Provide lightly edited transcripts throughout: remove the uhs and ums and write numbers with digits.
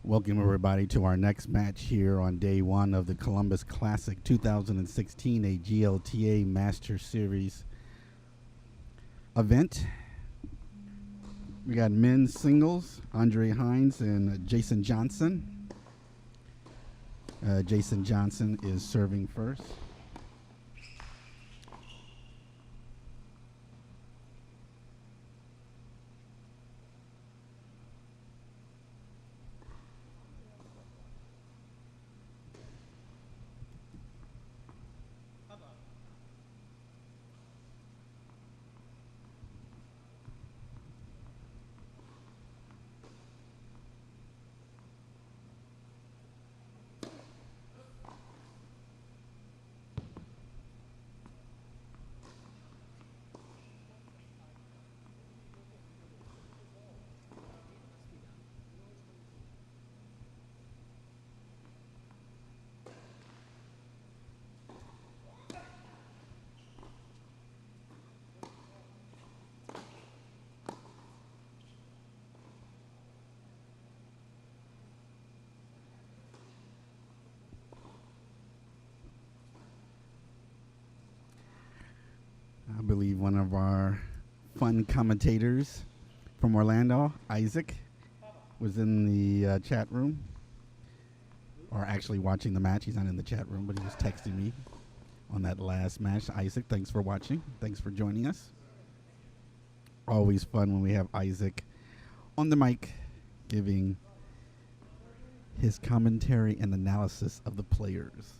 Welcome, everybody, to our next match here on day one of the Columbus Classic 2016, a GLTA Master Series event. We got men's singles, Andre Hines and Jason Johnson. Jason Johnson is serving first. I believe one of our fun commentators from Orlando, Isaac, was in the chat room, or actually watching the match. He's not in the chat room, but he was texting me on that last match. Isaac, thanks for watching. Thanks for joining us. Always fun when we have Isaac on the mic giving his commentary and analysis of the players.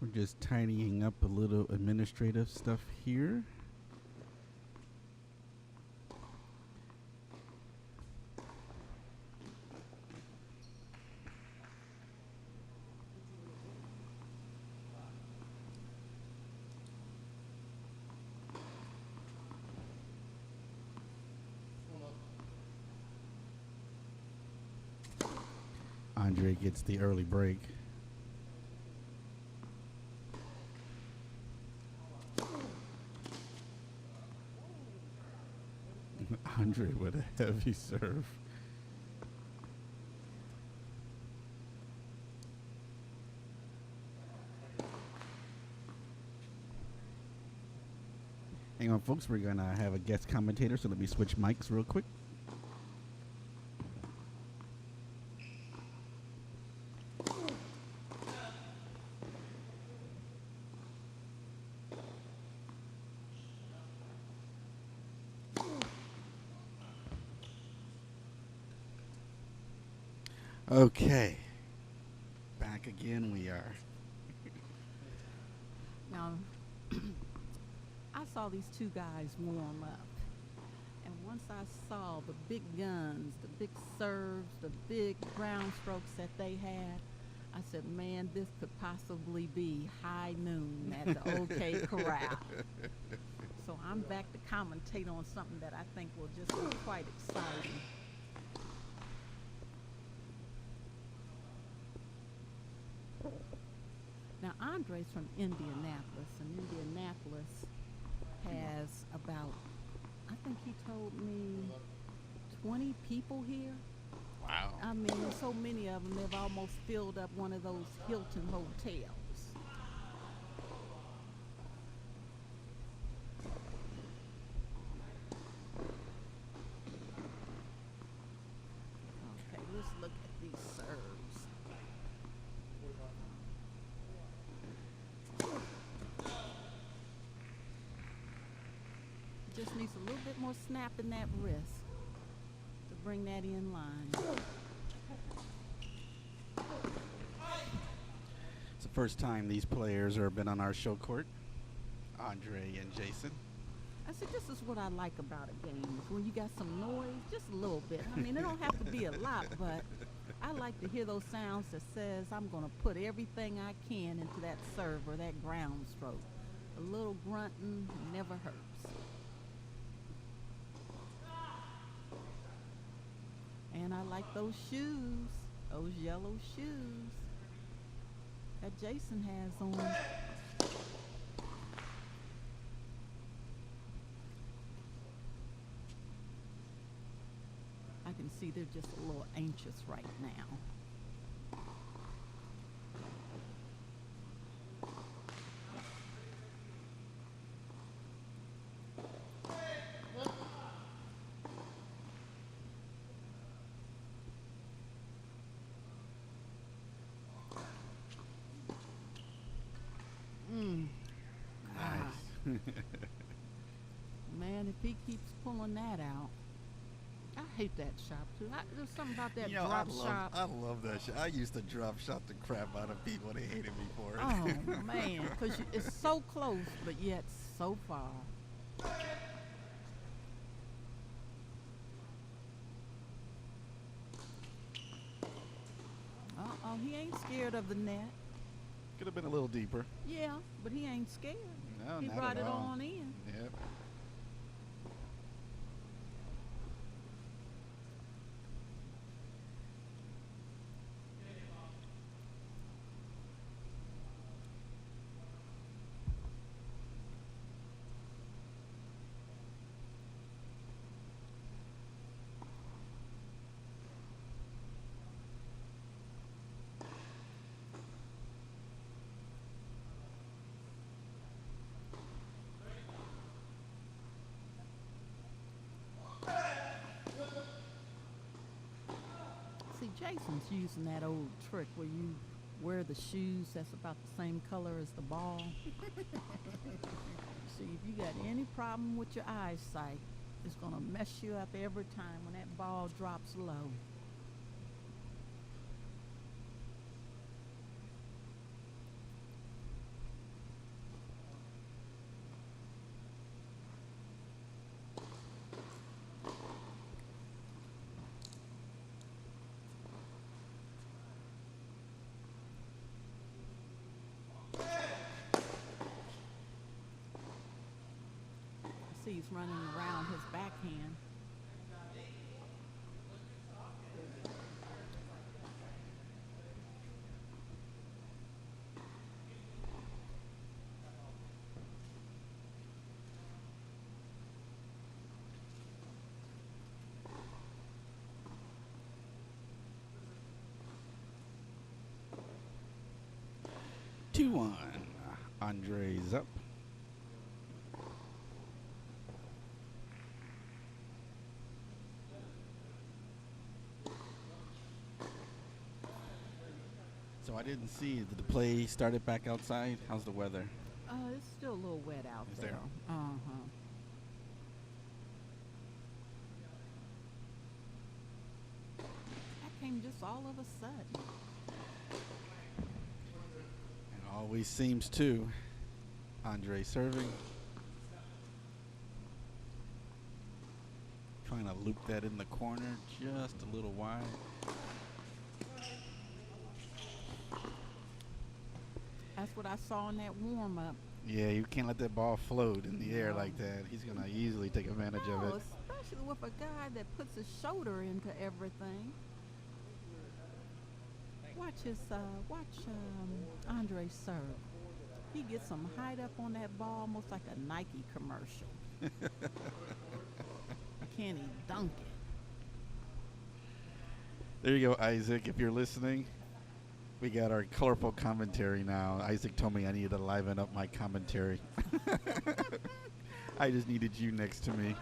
We're just tidying up a little administrative stuff here. Andre gets the early break. Andre with a heavy serve. Hang on, folks. We're going to have a guest commentator, so let me switch mics real quick. Okay, back again we are. Now, I saw these two guys warm up, and once I saw the big guns, the big serves, the big ground strokes that they had, I said, man, this could possibly be high noon at the OK Corral. So I'm back to commentate on something that I think will just be quite exciting. Now, Andre's from Indianapolis, and Indianapolis has about, I think he told me, 20 people here. Wow. I mean, so many of them, they've almost filled up one of those Hilton hotels. Okay, let's look at these serves. Just needs a little bit more snap in that wrist. The bring that in line. It's the first time these players have been on our show court, Andre and Jason. I said, this is what I like about a game, is when you got some noise, just a little bit. I mean, it don't have to be a lot, but I like to hear those sounds that says I'm going to put everything I can into that serve or that ground stroke. A little grunting never hurts. And I like those shoes, those yellow shoes that Jason has on. I can see they're just a little anxious right now. Nice. Man, if he keeps pulling that out. I hate that shot too. There's something about that drop shot. I love that shot. I used to drop shot the crap out of people. They hated me for it. Oh man, because it's so close, but yet so far. He ain't scared of the net. Could have been a little deeper. Yeah, but he ain't scared. No, He not brought at it all. on in. Yep. See, Jason's using that old trick where you wear the shoes that's about the same color as the ball. See, if you got any problem with your eyesight, it's going to mess you up every time when that ball drops low. See, he's running around his backhand. Two one. Andre's up. So I didn't see. Did the play started back outside? How's the weather? It's still a little wet out Is there. there? Uh-huh. That came just all of a sudden. It always seems to. Andre serving. Trying to loop that in the corner just a little wide. That's what I saw in that warm-up. Yeah, you can't let that ball float in the air like that. He's going to easily take advantage of No, it. especially with a guy that puts his shoulder into everything. Watch Andre serve. He gets some height up on that ball, almost like a Nike commercial. Can he dunk it? There you go, Isaac. If you're listening, we got our colorful commentary now. Isaac told me I needed to liven up my commentary. I just needed you next to me.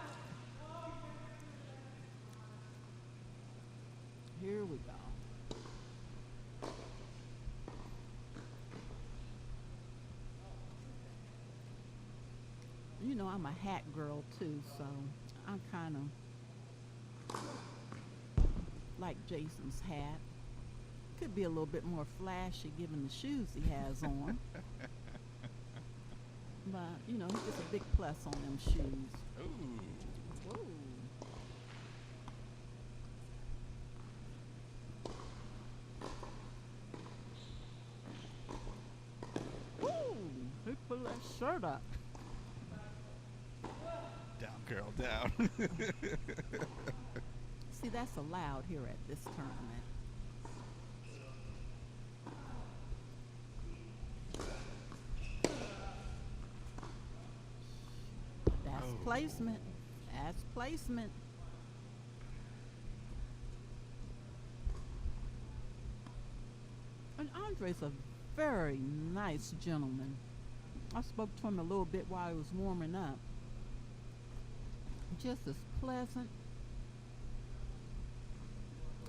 Here we go. You know, I'm a hat girl too, so I'm kind of like Jason's hat. Could be a little bit more flashy given the shoes he has on. But, you know, he gets a big plus on them shoes. Ooh. Whoa. Woo! He pulled that shirt up. Down, girl, down. See, that's allowed here at this tournament. That's placement. That's placement. And Andre's a very nice gentleman. I spoke to him a little bit while he was warming up. Just as pleasant.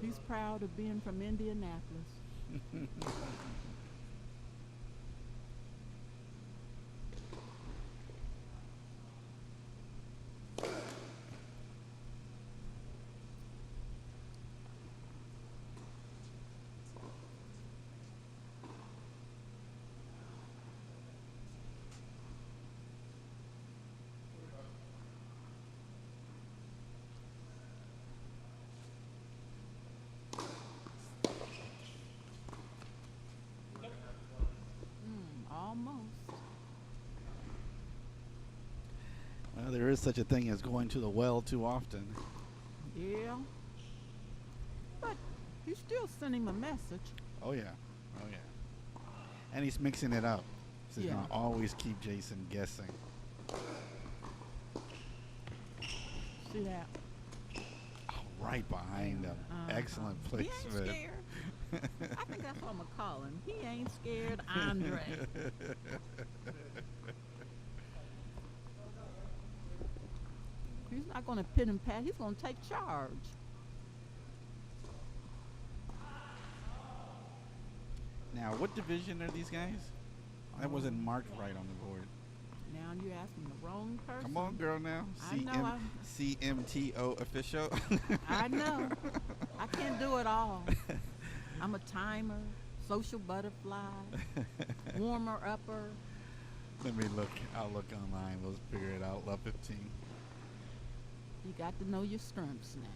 He's proud of being from Indianapolis. Almost. Well, there is such a thing as going to the well too often. Yeah. But you still send him a message. Oh, yeah. Oh, yeah. And he's mixing it up. So he's Yeah. going to always keep Jason guessing. See that? Oh, right behind him. Excellent He ain't placement. scared. I think that's what I'm going to call him. He ain't scared, Andre. He's not going to pit and pat. He's going to take charge. Now, what division are these guys? That wasn't marked right on the board. Now you're asking the wrong person. Come on, girl, now. I know CMTO official. I know. I can't do it all. I'm a timer, social butterfly, warmer upper. Let me look. I'll look online. We'll figure it out. Love 15. You got to know your strengths now.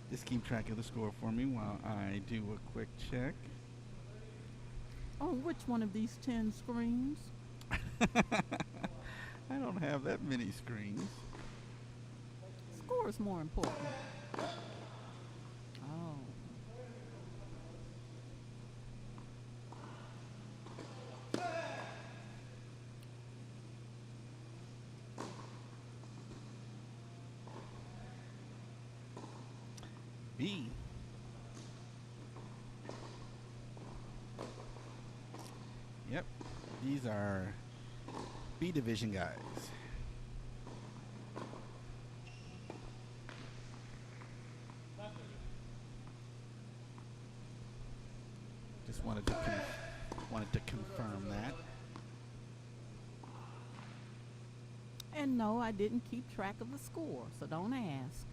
Just keep track of the score for me while I do a quick check. On which one of these 10 screens? I don't have that many screens. Score is more important. Oh. B. Yep. These are B division guys. Just wanted to confirm that. And no, I didn't keep track of the score, so don't ask.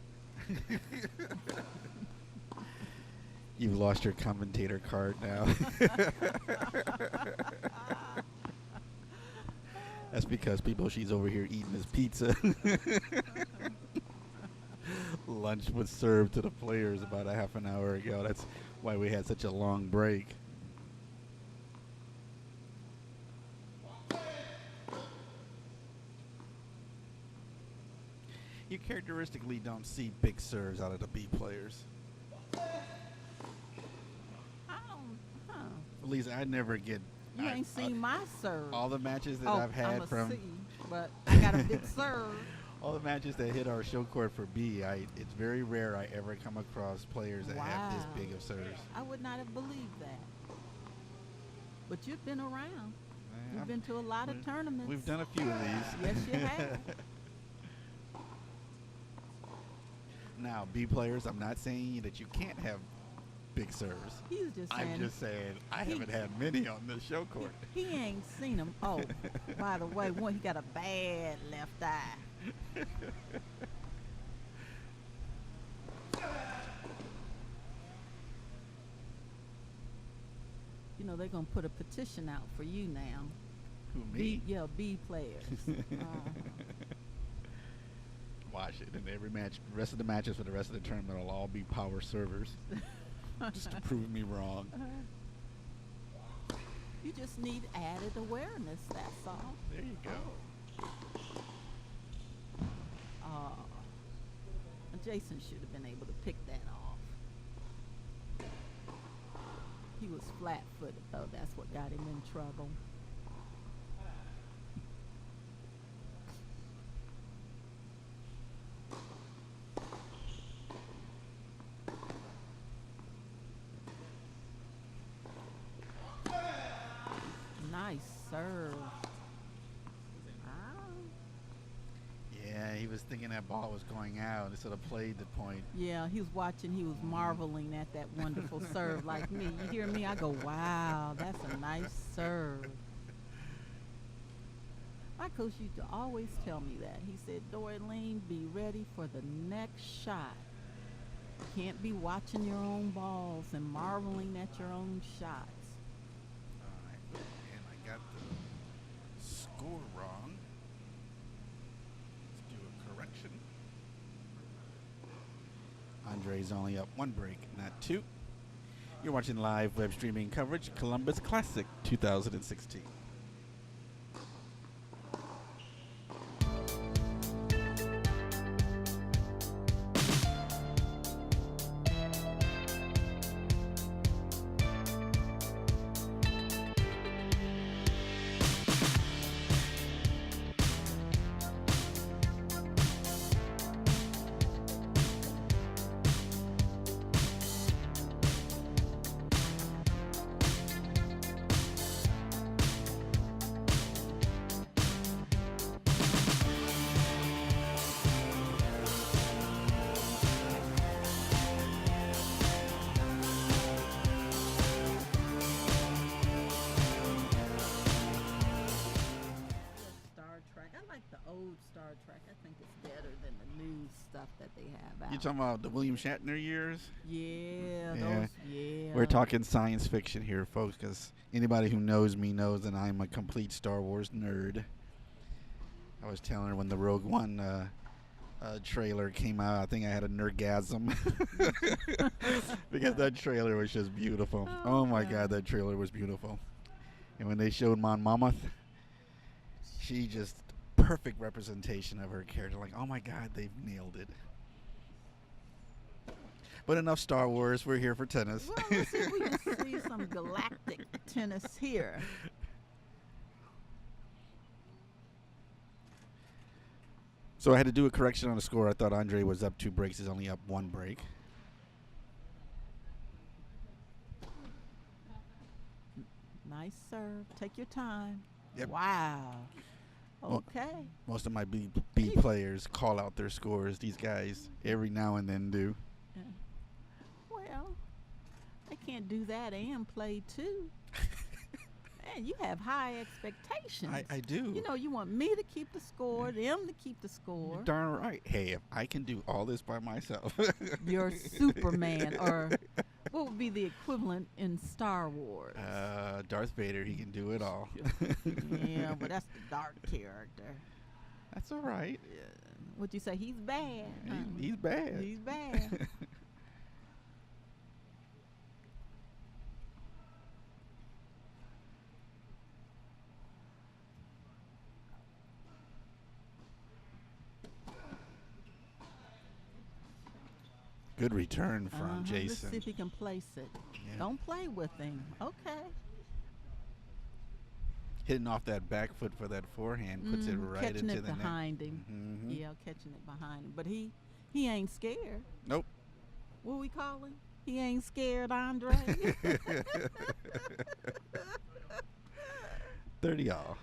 You've lost your commentator card now. That's because she's over here eating his pizza. Lunch was served to the players about a half an hour ago. That's why we had such a long break. You characteristically don't see big serves out of the B players. At least I never get. You ain't seen my serve. All the matches that I've had I'm from. C, but I got a big serve. All the matches that hit our show court for B, it's very rare I ever come across players that have this big of serves. I would not have believed that. But you've been around. You've been to a lot of tournaments. We've done a few of these. Yes, you have. Now, B players, I'm not saying that you can't have big serves. He's just saying. I'm just saying I haven't had many on the show court. He ain't seen them. Oh, by the way, one, he got a bad left eye. know they're gonna put a petition out for you now. Who, me? B players. Watch it. And every match, the rest of the matches for the rest of the tournament will all be power servers. Just to prove me wrong. You just need added awareness, that's all. There you go. Jason should have been able to pick that off. He was flat-footed, though. That's what got him in trouble. Nice serve. Yeah, he was thinking that ball was going out instead of played the point. Yeah, he was watching. He was marveling at that wonderful serve like me. You hear me? I go, wow, that's a nice serve. My coach used to always tell me that. He said, Doreen, be ready for the next shot. You can't be watching your own balls and marveling at your own shots. All right, and I got the score wrong. Let's do a correction. Andre's only up 1 break, not 2. You're watching live web streaming coverage, Columbus Classic 2016. Star Trek. I think it's better than the new stuff that they have out. You talking about the William Shatner years? Yeah. We're talking science fiction here, folks, because anybody who knows me knows that I'm a complete Star Wars nerd. I was telling her when the Rogue One trailer came out, I think I had a nerdgasm because that trailer was just beautiful. Oh my God, that trailer was beautiful. And when they showed Mon Mothma, she just perfect representation of her character. Like, oh my God, they've nailed it. But enough Star Wars. We're here for tennis. Well, let's see if we can see some galactic tennis here. So I had to do a correction on the score. I thought Andre was up 2 breaks. He's only up 1 break. Nice serve. Take your time. Yep. Wow. Okay. Most of my B players call out their scores. These guys every now and then do. Yeah. Well, they can't do that and play too. Man, you have high expectations. I do. You know, you want me to keep the score, them to keep the score. You're darn right. Hey, if I can do all this by myself. You're Superman, or what would be the equivalent in Star Wars? Darth Vader, he can do it all. Yeah, but that's the dark character. That's all right. Yeah. What'd you say? He's bad. Huh? He's bad. He's bad. Good return from Jason. Let's see if he can place it. Yeah. Don't play with him. Okay. Hitting off that back foot for that forehand puts it right catching into it the net. behind him. Mm-hmm. Yeah, catching it behind him. But he ain't scared. Nope. What we call him? He ain't scared, Andre. 30 all.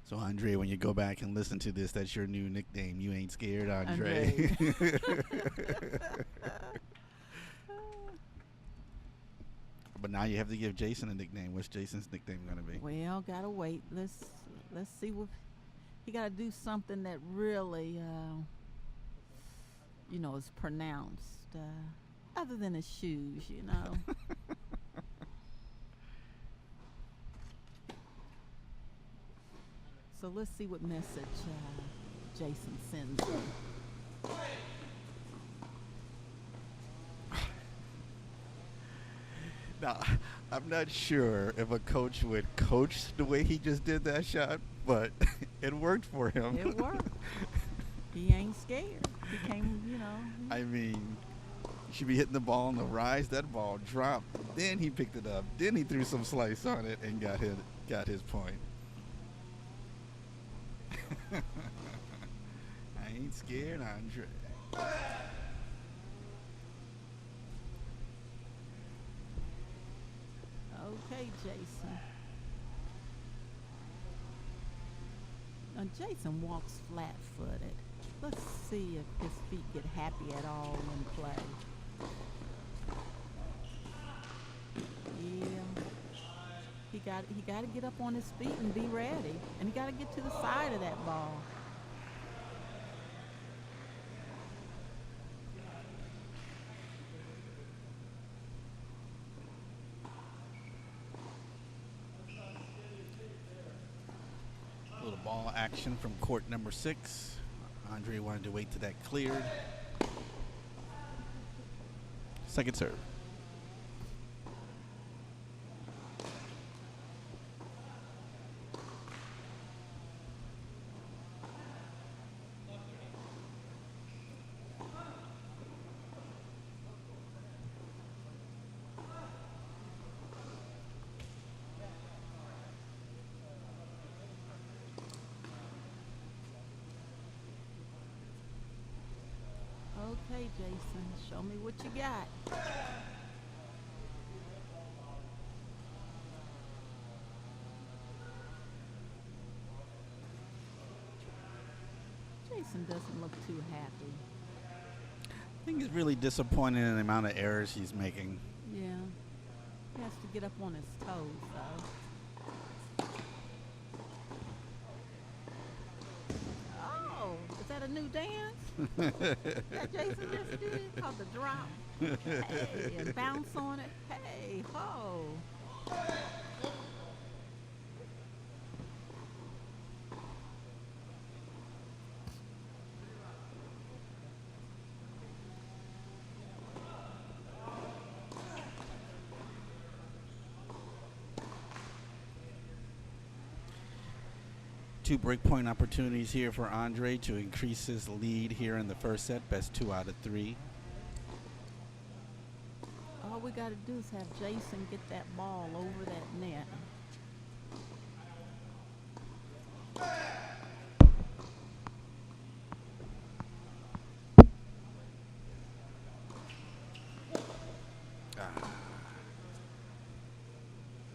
So, Andre, when you go back and listen to this, that's your new nickname. You ain't scared, Andre. But now you have to give Jason a nickname. What's Jason's nickname going to be? Well, gotta wait. Let's see what He got to do something that really, is pronounced. Other than his shoes. So let's see what message Jason sends me. Now, I'm not sure if a coach would coach the way he just did that shot, but it worked for him. It worked. He ain't scared. He came. I mean, you should be hitting the ball on the rise. That ball dropped. Then he picked it up. Then he threw some slice on it and got his point. I ain't scared, Andre. Okay, Jason. Now, Jason walks flat-footed. Let's see if his feet get happy at all in play. Yeah. He got to get up on his feet and be ready. And he got to get to the side of that ball. Little ball action from court number 6. Andre wanted to wait till that cleared. Second serve. Okay, Jason, show me what you got. Jason doesn't look too happy. I think he's really disappointed in the amount of errors he's making. Yeah. He has to get up on his toes, though. Oh, is that a new dance? That Jason just did? Called the drop. Hey, and bounce on it. Hey, ho. Two breakpoint opportunities here for Andre to increase his lead here in the first set. Best 2 out of 3. All we got to do is have Jason get that ball over that net.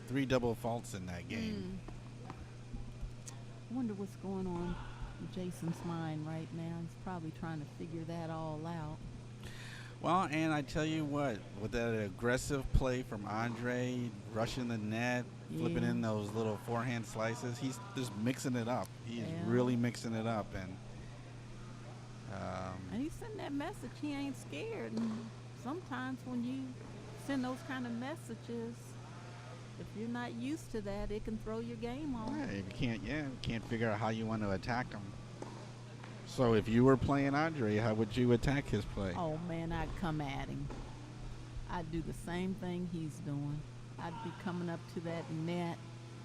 Three double faults in that game. I wonder what's going on in Jason's mind right now. He's probably trying to figure that all out. Well, and I tell you what, with that aggressive play from Andre, rushing the net, flipping in those little forehand slices, he's just mixing it up. He's really mixing it up. And he's sending that message. He ain't scared. And sometimes when you send those kind of messages, if you're not used to that, it can throw your game off. Right, if you can't figure out how you want to attack him. So if you were playing Andre, how would you attack his play? Oh, man, I'd come at him. I'd do the same thing he's doing. I'd be coming up to that net.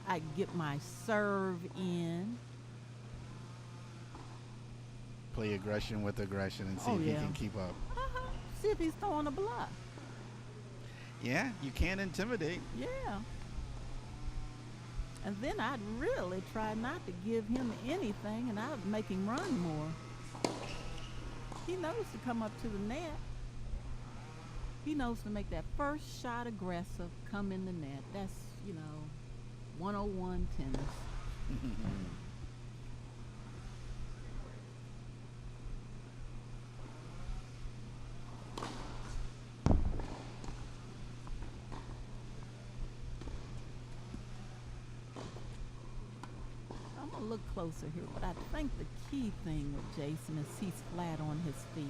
I'd get my serve in. Play aggression with aggression and see if he can keep up. See if he's throwing a bluff. Yeah, you can't intimidate. Yeah. And then I'd really try not to give him anything, and I'd make him run more. He knows to come up to the net. He knows to make that first shot aggressive, come in the net. That's, 101 tennis. I'll look closer here, but I think the key thing with Jason is he's flat on his feet.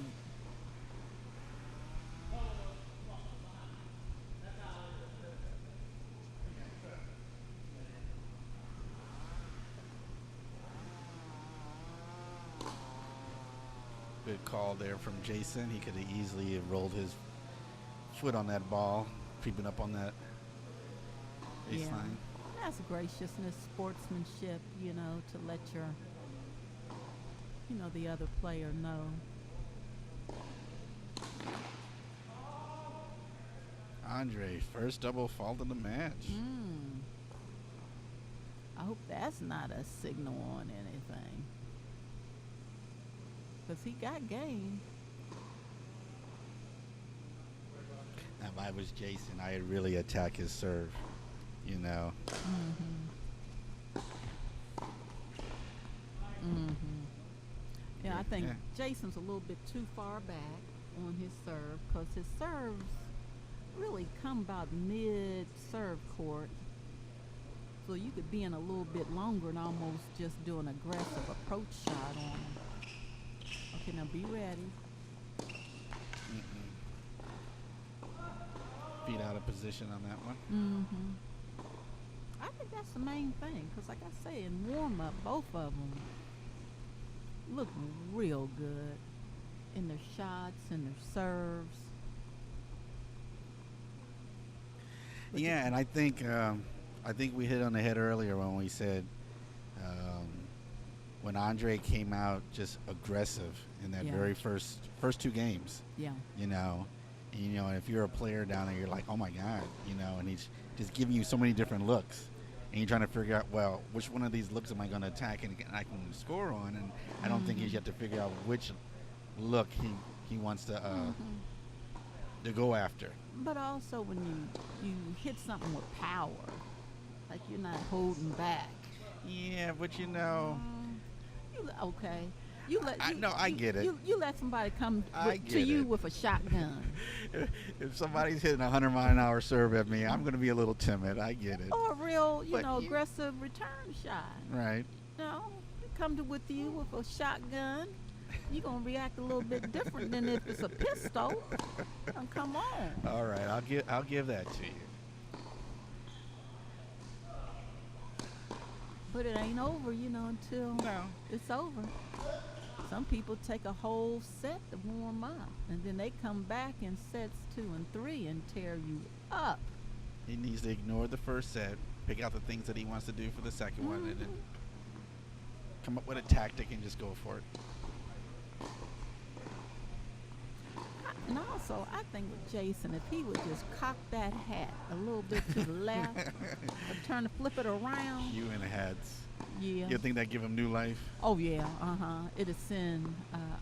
Good call there from Jason. He could have easily have rolled his foot on that ball, creeping up on that baseline. That's graciousness, sportsmanship, to let the other player know. Andre, first double fault of the match. I hope that's not a signal on anything. Because he got game. Now, if I was Jason, I'd really attack his serve, Yeah, I think Jason's a little bit too far back on his serve because his serves really come about mid-serve court. So you could be in a little bit longer and almost just do an aggressive approach shot on him. Okay, now be ready. Feet out of position on that one. I think that's the main thing because, like I say, in warm-up, both of them look real good in their shots and their serves. But Yeah, and I think we hit on the head earlier when we said when Andre came out just aggressive in that very first two games. Yeah. And if you're a player down there, you're like, oh my God, and he's just giving you so many different looks. And you're trying to figure out, well, which one of these looks am I going to attack and I can score on? And I don't think you have to figure out which look he wants to go after. But also when you hit something with power, like you're not holding back. Yeah, but Okay. I get it. You let somebody come to you with a shotgun. If somebody's hitting a 100-mile-an-hour serve at me, I'm going to be a little timid. I get it. Or a real, aggressive return shot. Right. With you with a shotgun, you're going to react a little bit different than if it's a pistol. Come on. All right, I'll give that to you. But it ain't over, until it's over. Some people take a whole set to warm up, and then they come back in sets 2 and 3 and tear you up. He needs to ignore the first set, pick out the things that he wants to do for the second one, and then come up with a tactic and just go for it. And also, I think with Jason, if he would just cock that hat a little bit to the left, or flip it around. You and the hats. Yeah. You think that give him new life? Oh, yeah. It'll send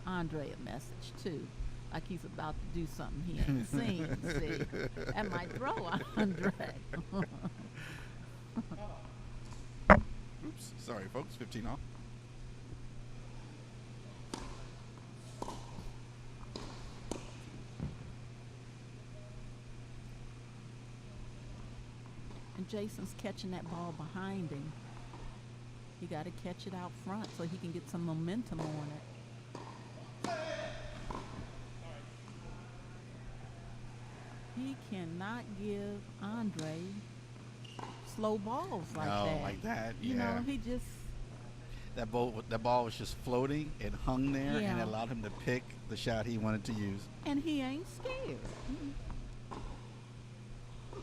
Andre a message, too. Like he's about to do something he ain't seen. See? That might throw Andre. Oops. Sorry, folks. 15 off. And Jason's catching that ball behind him. You got to catch it out front so he can get some momentum on it. He cannot give Andre slow balls like that. No, like that, yeah. He just... That ball was just floating. It hung there and it allowed him to pick the shot he wanted to use. And he ain't scared.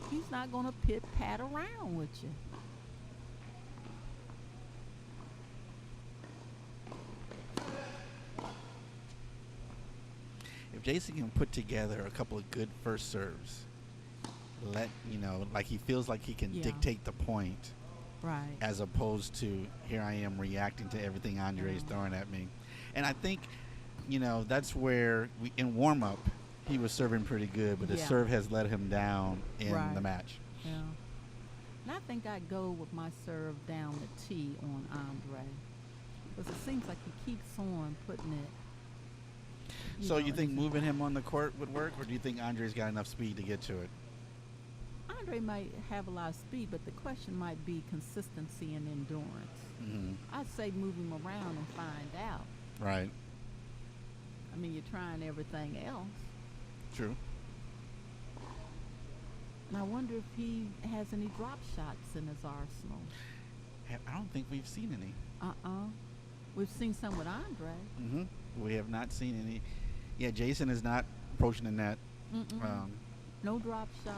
He's not going to pit-pat around with you. If Jason can put together a couple of good first serves, like he feels like he can dictate the point, right? As opposed to here I am reacting to everything Andre's throwing at me, and I think, that's where in warm up he was serving pretty good, but the serve has let him down in the match. Yeah, and I think I'd go with my serve down the tee on Andre because it seems like he keeps on putting it. So you think moving him on the court would work, or do you think Andre's got enough speed to get to it? Andre might have a lot of speed, but the question might be consistency and endurance. Mm-hmm. I say move him around and find out. Right. I mean, you're trying everything else. True. And I wonder if he has any drop shots in his arsenal. I don't think we've seen any. We've seen some with Andre. Mm-hmm. We have not seen any. Yeah, Jason is not approaching the net. No drop shot.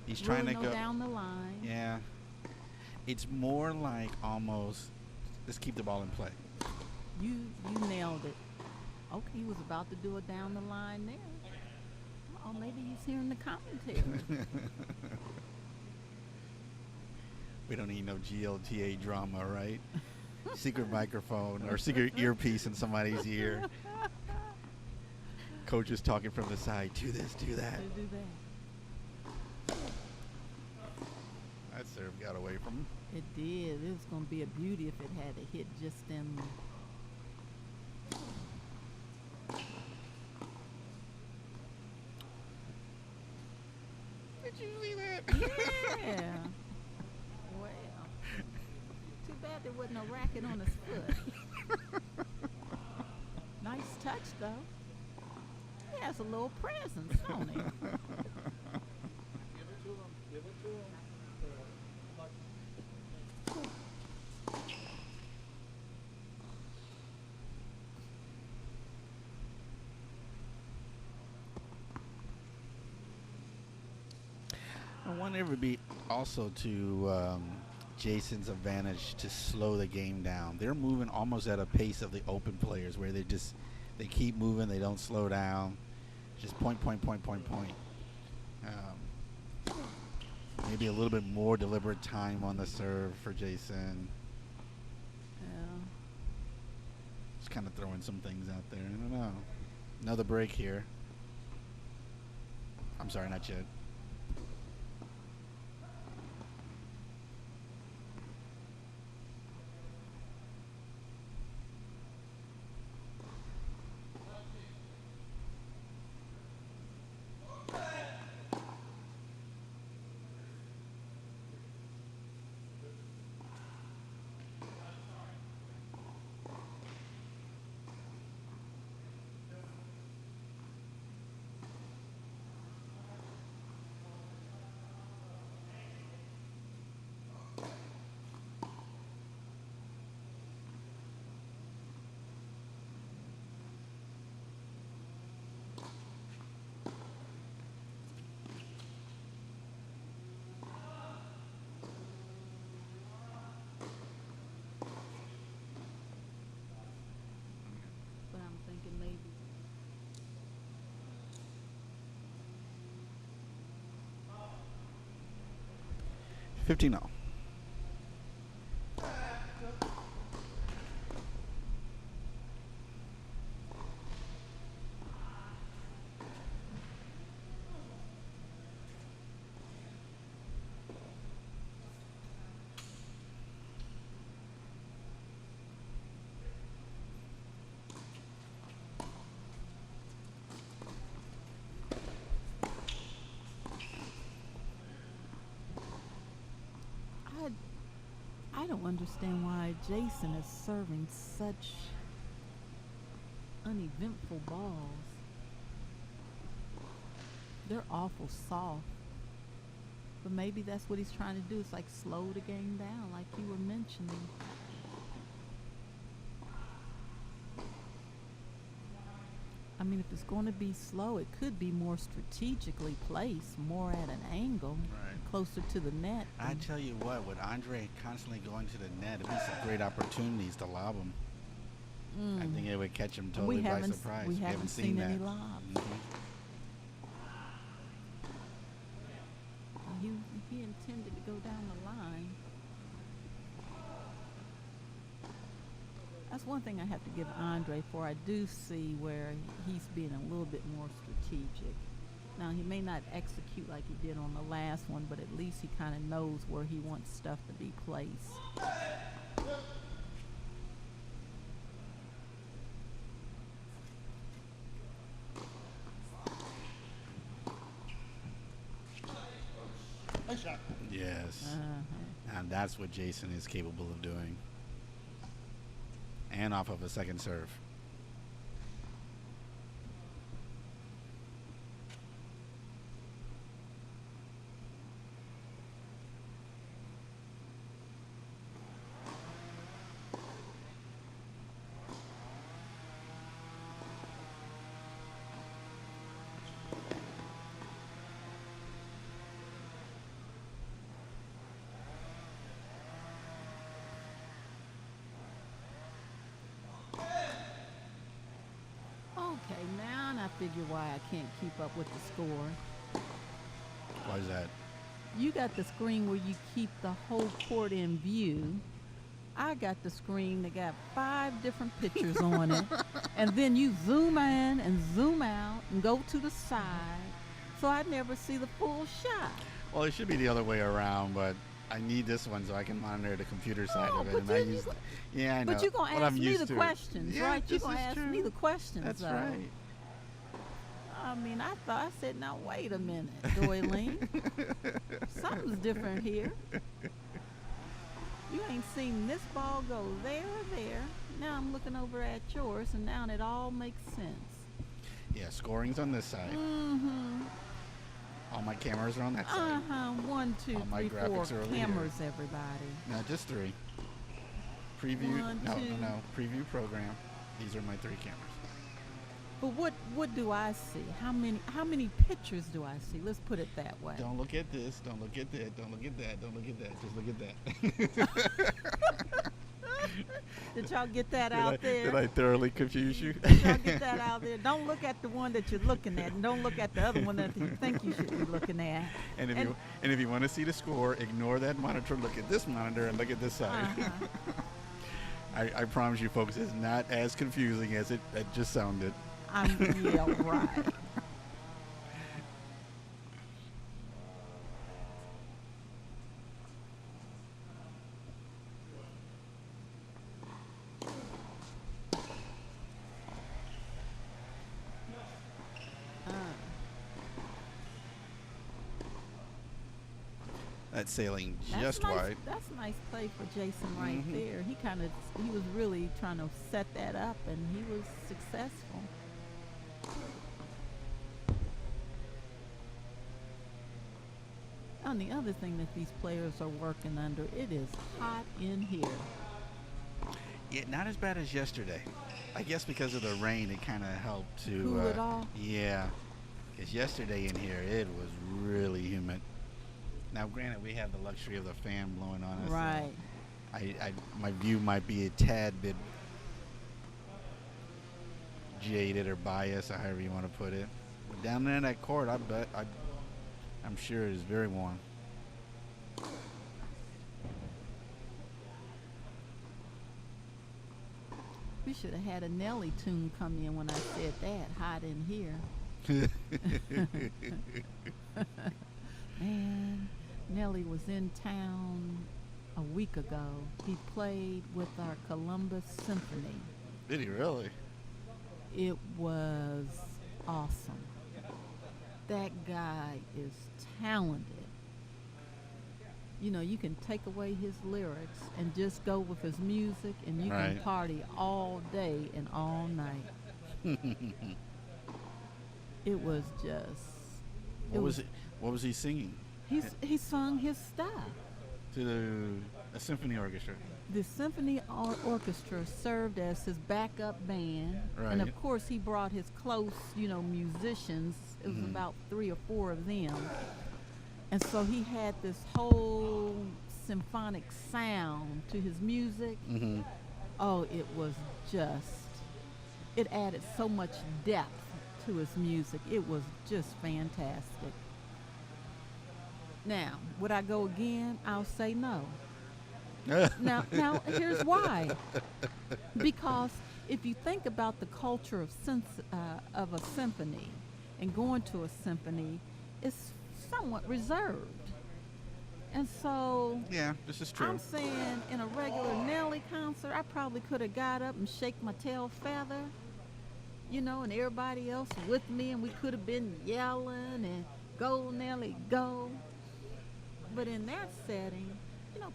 He's really trying to go down the line. Yeah. It's more like almost, let's keep the ball in play. You nailed it. Okay, he was about to do it down the line there. Oh, maybe he's hearing the commentary. We don't need no GLTA drama, right? Secret microphone or secret earpiece in somebody's ear. Coach is talking from the side. Do this, do that. Do that. That serve got away from him. It did. It was going to be a beauty if it had a hit just in. Did you see that? Yeah. Well, too bad there wasn't a racket on his foot. Nice touch, though. He has a little presence, don't he? Give it to him. Give it to him. I wonder if it would be also to Jason's advantage to slow the game down. They're moving almost at a pace of the open players where they keep moving, they don't slow down. Just point. Maybe a little bit more deliberate time on the serve for Jason. Yeah. Just kind of throwing some things out there. I don't know. Another break here. I'm sorry, not yet. But I'm thinking maybe. 15-0. I don't understand why Jason is serving such uneventful balls. They're awful soft. But maybe that's what he's trying to do. It's like slow the game down, like you were mentioning. I mean, if it's going to be slow, it could be more strategically placed, more at an angle, Right. closer to the net. I tell you what, with Andre constantly going to the net, it'd be some great opportunities to lob him. I think it would catch him totally by surprise. We haven't seen that. any lobs. He intended to go down the line. That's one thing I have to give Andre for. I do see where he's being a little bit more strategic. Now, he may not execute like he did on the last one, but at least he kind of knows where he wants stuff to be placed. Nice shot. Yes. And that's what Jason is capable of doing. And off of a second serve. Okay, now I figure why I can't keep up with the score. Why is that? You got the screen where you keep the whole court in view. I got the screen that got 5 different pictures on it. And then you zoom in and zoom out and go to the side. So I never see the full shot. Well, it should be the other way around, but I need this one so I can monitor the computer side of it. But And I then use, yeah, I know. But you're going to But ask I'm me used the to it. questions, Yeah, right? You're this going to is ask true. me the questions, That's though. right. I mean, I said, now wait a minute, Doylene. Something's different here. You ain't seen this ball go there or there. Now I'm looking over at yours, and now it all makes sense. Yeah, scoring's on this side. Mm-hmm. All my cameras are on that side. Uh-huh. 1, 2, All my 3, 4 graphics are over here. cameras, everybody. No, just 3. Preview. One, no, two. no. Preview program. These are my 3 cameras. But what do I see? How many pictures do I see? Let's put it that way. Don't look at this. Don't look at that. Don't look at that. Don't look at that. Just look at that. Did y'all get that out there? Did I thoroughly confuse you? Did y'all get that out there? Don't look at the one that you're looking at, and don't look at the other one that you think you should be looking at. And if you want to see the score, ignore that monitor. Look at this monitor and look at this side. Uh-huh. I promise you, folks, it's not as confusing as it just sounded. Yeah, right. That's sailing That's just nice, wide. That's a nice play for Jason right Mhm. there. He was really trying to set that up, and he was successful. And the other thing that these players are working under, it is hot in here. Yeah, not as bad as yesterday. I guess because of the rain, it kind of helped to Cool it off? Yeah, because yesterday in here it was really humid. Now, granted, we have the luxury of the fan blowing on us. Right. My view might be a tad bit jaded or biased, or however you want to put it. But down there in that court, I'm sure it is very warm. We should have had a Nelly tune come in when I said that, hot in here. Man, Nelly was in town a week ago. He played with our Columbus Symphony. Did he really? It was awesome. That guy is talented. You know, you can take away his lyrics and just go with his music, and you can Right. party all day and all night. It was just. What was he singing? He sung his stuff. To a symphony orchestra. The symphony orchestra served as his backup band, and Right. of course he brought his close, musicians. It was Mhm. about 3 or 4 of them, and so he had this whole symphonic sound to his music. Mm-hmm. Oh, it was it added so much depth to his music. It was just fantastic. Now, would I go again? I'll say no. Now, here's why. Because if you think about the culture of a symphony and going to a symphony, it's somewhat reserved. And so Yeah, this is true. I'm saying in a regular Nelly concert, I probably could have got up and shake my tail feather, and everybody else with me, and we could have been yelling and go Nelly, go. But in that setting,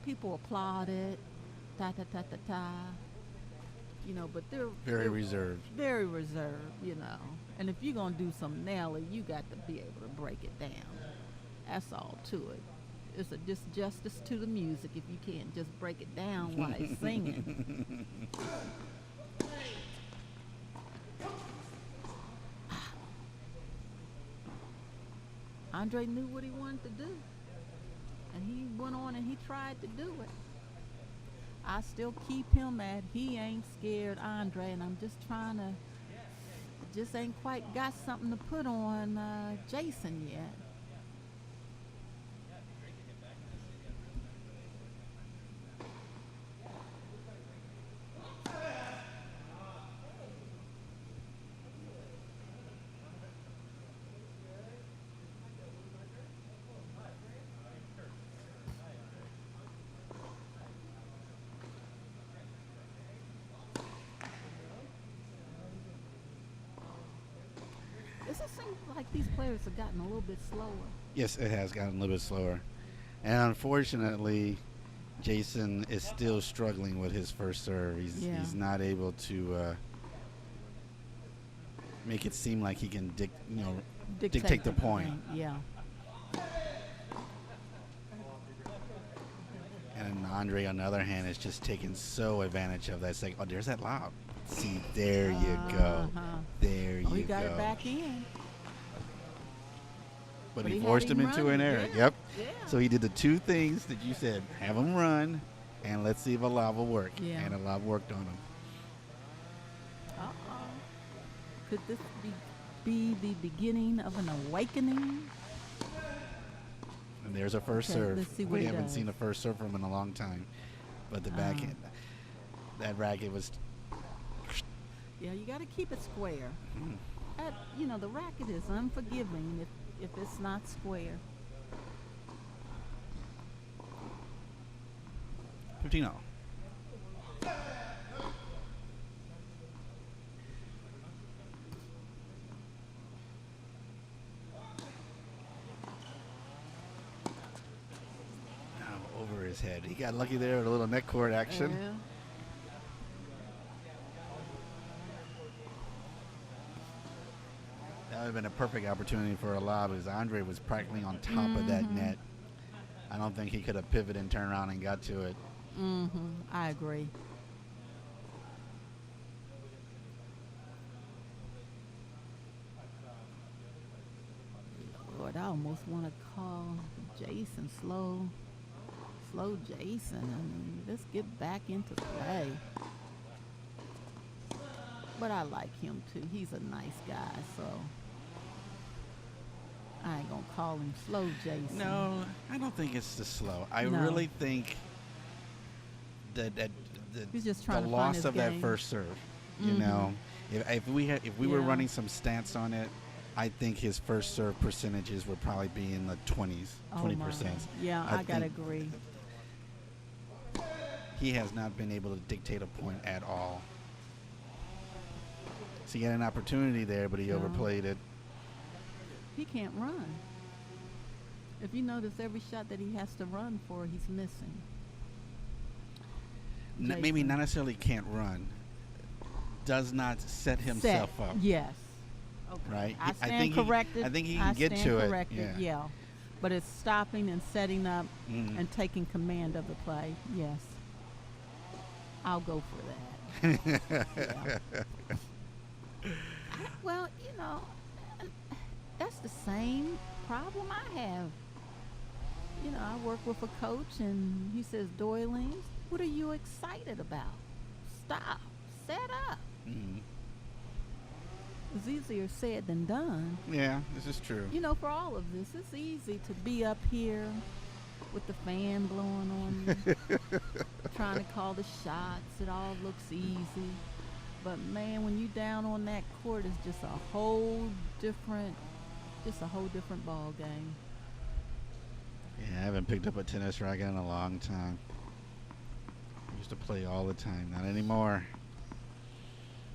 people applaud it, ta ta ta ta ta. But Very they're reserved. very reserved. And if you're gonna do some nailing, you got to be able to break it down. That's all to it. It's a disjustice to the music if you can't just break it down while it's singing. Andre knew what he wanted to do, and he went on and he tried to do it. I still keep him at he ain't scared Andre, and I'm just trying to, just ain't quite got something to put on Jason yet. Does it seem like these players have gotten a little bit slower? Yes, it has gotten a little bit slower. And unfortunately, Jason is still struggling with his first serve. He's not able to make it seem like he can dictate the point. Yeah. And Andre, on the other hand, is just taking so advantage of that. It's like, oh, there's that lob. See, there you go. There you go. He got it back in. But he forced him into an error. Yeah. Yep. Yeah. So he did the two things that you said. Have him run, and let's see if a lob will work. Yeah. And a lob worked on him. Uh-oh. Could this be the beginning of an awakening? And there's a first Okay, serve. let's see what We he haven't does. seen a first serve from him in a long time. But the backhand, that racket was... Yeah, you got to keep it square. The racket is unforgiving if it's not square. 15-0. Over his head. He got lucky there with a little net court action. Yeah. That would have been a perfect opportunity for a lob because Andre was practically on top of that net. I don't think he could have pivoted and turned around and got to it. I agree. Lord, I almost want to call Jason slow Jason. I mean, let's get back into play. But I like him too. He's a nice guy, so I ain't gonna call him slow Jason. No, I don't think it's the slow. I No. really think that He's just the trying to find loss his of that game. first serve. You know, if we were running some stats on it, I think his first serve percentages would probably be in the 20s, 20%. Yeah, I gotta think agree. He has not been able to dictate a point at all. So he had an opportunity there, but he overplayed it. He can't run. If you notice, every shot that he has to run for, he's missing. Maybe Jason. not necessarily can't run. Does not set himself up. Yes. Okay. Right? I stand think corrected. I think he can get to it. Yeah. But it's stopping and setting up and taking command of the play. Yes. I'll go for that. Yeah. Well, that's the same problem I have. I work with a coach, and he says, Doylings, what are you excited about? Stop. Set up. It's easier said than done. Yeah, this is true. For all of this, it's easy to be up here with the fan blowing on you, trying to call the shots. It all looks easy. But man, when you down on that court, it's just a whole different ball game. Yeah, I haven't picked up a tennis racket in a long time. I used to play all the time, not anymore.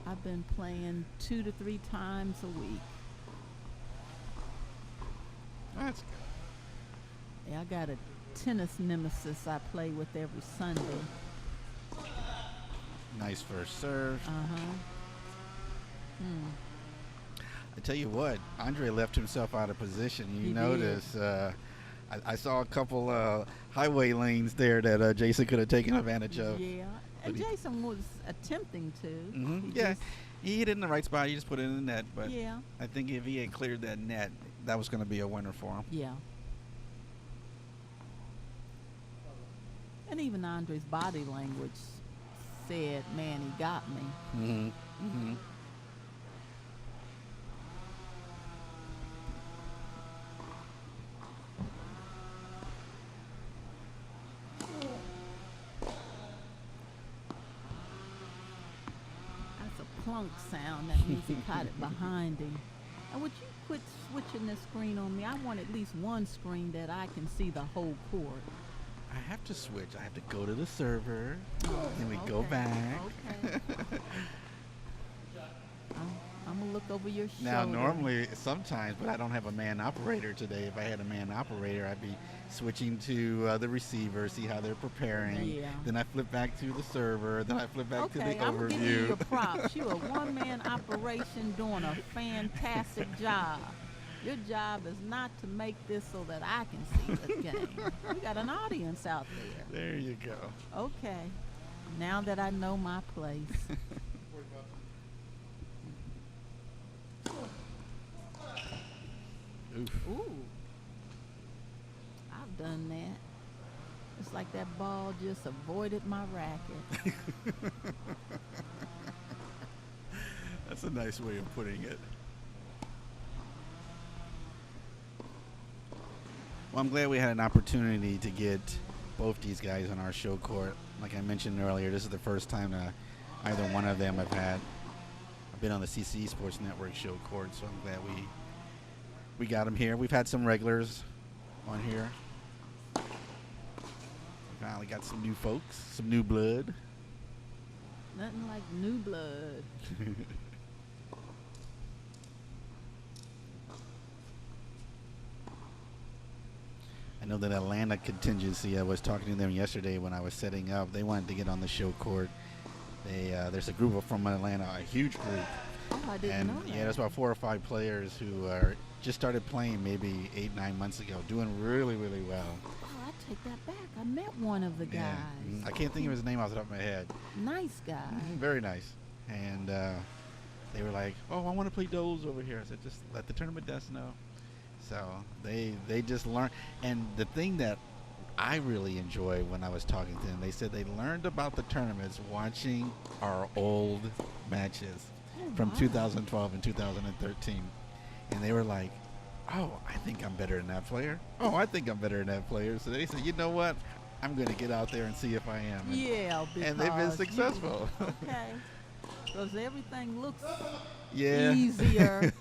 I've been playing 2 to 3 times a week. That's good. Yeah, I got a tennis nemesis I play with every Sunday. Nice first serve. I tell you what, Andre left himself out of position. You He notice, I saw a couple highway lanes there that Jason could have taken advantage of. Yeah, and But he- Jason was attempting to. Mhm. He Yeah, just- he hit it in the right spot. He just put it in the net. But yeah, I think if he had cleared that net, that was going to be a winner for him. yeah. And even Andre's body language said, "Man, he got me." That's a plunk sound. That means he caught it behind him. And would you quit switching this screen on me? I want at least one screen that I can see the whole court. I have to switch. I have to go to the server, and we go Okay, back. Okay. I'm gonna look over your shoulder. Now, normally, sometimes, but I don't have a man operator today. If I had a man operator, I'd be switching to the receiver, see how they're preparing. Yeah. Then I flip back to the server. Then I flip back to the Okay, I'm gonna give you overview. your props. You're a one-man operation doing a fantastic job. Your job is not to make this so that I can see the game. We got an audience out there. There you go. Okay. Now that I know my place. Oof. Ooh. I've done that. It's like that ball just avoided my racket. That's a nice way of putting it. Well, I'm glad we had an opportunity to get both these guys on our show court. Like I mentioned earlier, this is the first time either one of them have been on the CCE Sports Network show court, so I'm glad we got them here. We've had some regulars on here. We finally got some new folks, some new blood. Nothing like new blood. I know that Atlanta contingency, I was talking to them yesterday when I was setting up. They wanted to get on the show court. There's a group from Atlanta, a huge group. Oh, I didn't And know that. yeah, there's about 4 or 5 players who are just started playing maybe 8, 9 months ago, doing really, really well. Oh, I take that back. I met one of the guys. Yeah. I can't think of his name off the top of my head. Nice guy. Very nice. And they were like, "Oh, I want to play doubles over here." I said, "Just let the tournament desk know." So they just learn. And the thing that I really enjoy when I was talking to them, they said they learned about the tournaments watching our old matches from wow. 2012 and 2013. And they were like, "Oh, I think I'm better than that player. Oh, I think I'm better than that player." So they said, "You know what? I'm going to get out there and see if I am." Yeah, And they've been because successful. okay. Because everything looks Yeah. easier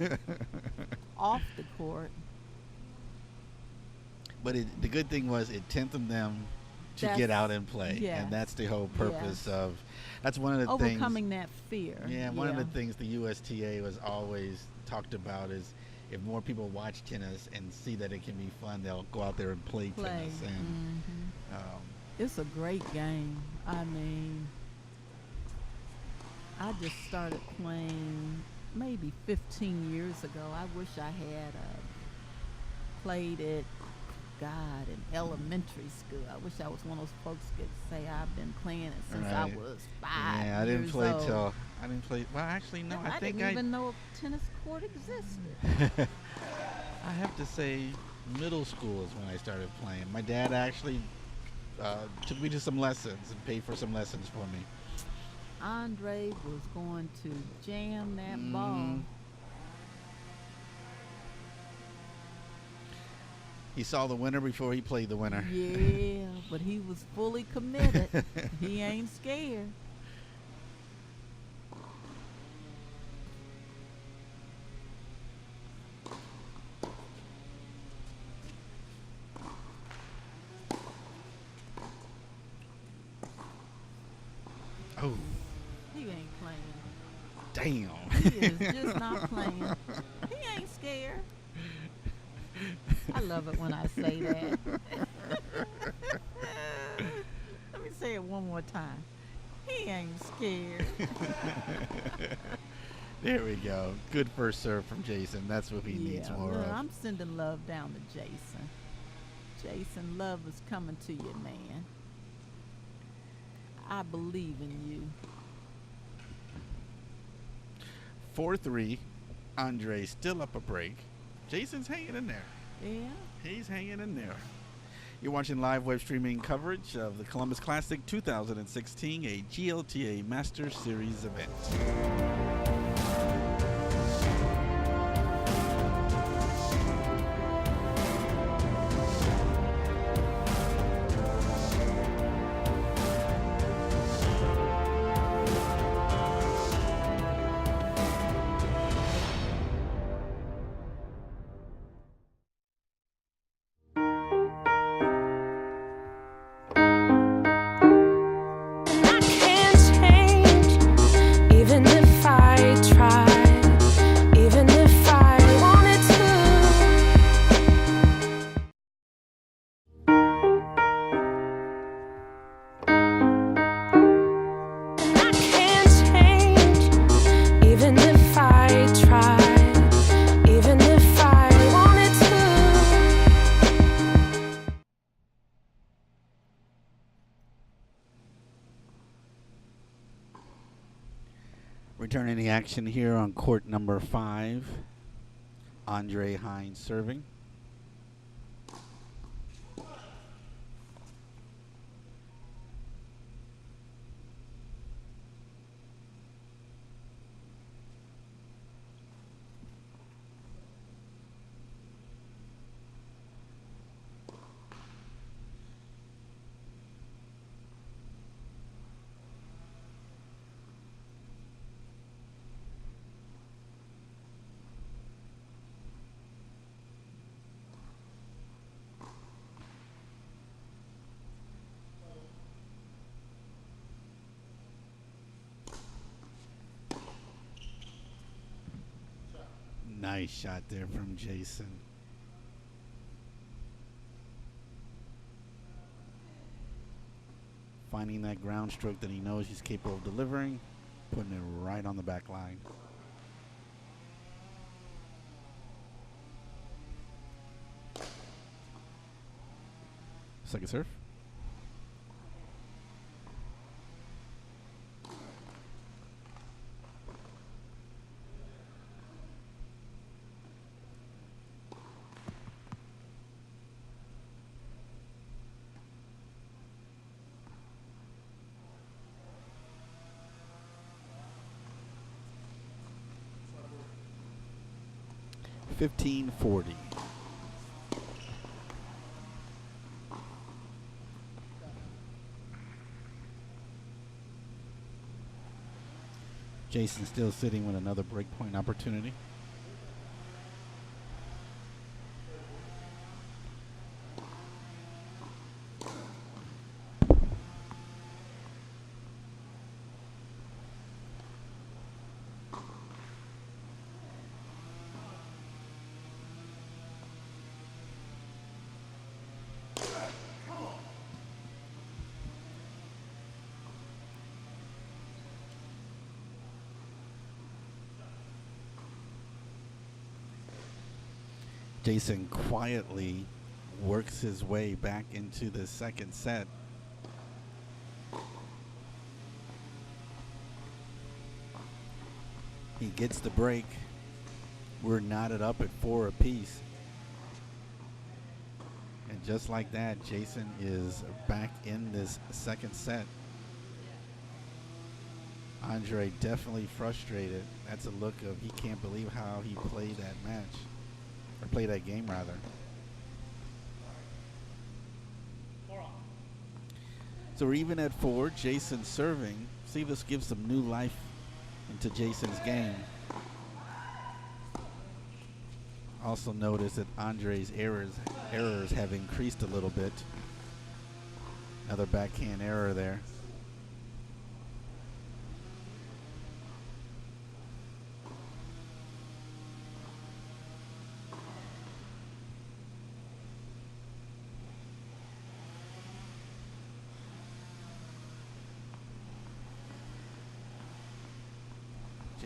off the court. But the good thing was it tempted them to That's- get out and play. yes. And that's the whole purpose Yes. of, that's one of the things. Overcoming that fear. Yeah, one of the things the USTA was always talked about is if more people watch tennis and see that it can be fun, they'll go out there and play. Tennis. And It's a great game. I mean, I just started playing maybe 15 years ago. I wish I had played it, God, in elementary school. I wish I was one of those folks that could say I've been playing it since I Right. was 5 yeah, I didn't years play old. till, I didn't play, well, actually, no, I I think didn't even know a tennis court existed. I have to say middle school is when I started playing. My dad actually took me to some lessons and paid for some lessons for me. Andre was going to jam that ball. Mhm. He saw the winner before he played the winner. Yeah, but he was fully committed. He ain't scared. Oh, He ain't playing. damn. He is just not playing. He ain't scared. I love it when I say that. it one more time. He ain't scared. There we go. Good first serve from Jason. That's what he needs more look, of. I'm sending love down to Jason. Jason, love is coming to you, man. I believe in you. 4-3. Andre still up a break. Jason's hanging in there. Yeah. He's hanging in there. You're watching live web streaming coverage of the Columbus Classic 2016, a GLTA Master Series event. Returning the action here on court number 5. Andre Hines serving. Nice shot there from Jason. Finding that ground stroke that he knows he's capable of delivering, putting it right on the back line. Second serve. $15.40. Jason still sitting with another breakpoint opportunity. Jason quietly works his way back into the second set. He gets the break. We're knotted up at 4 apiece. And just like that, Jason is back in this second set. Andre definitely frustrated. That's a look of he can't believe how he played that match. Or play that game, rather. So we're even at 4. Jason serving. See if this gives some new life into Jason's game. Also notice that Andre's errors have increased a little bit. Another backhand error there.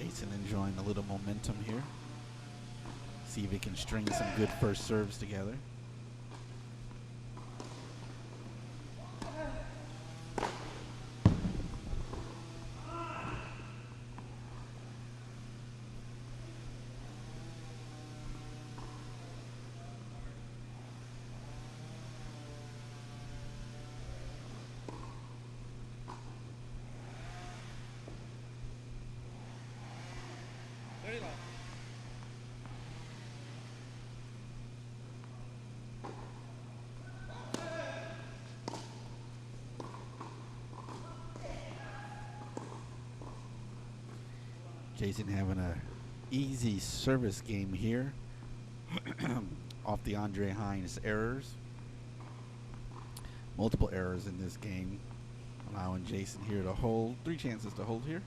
Jason enjoying a little momentum here. See if he can string some good first serves together. Jason having a easy service game here off the Andre Hines errors. Multiple errors in this game, allowing Jason here to hold. 3 chances to hold here.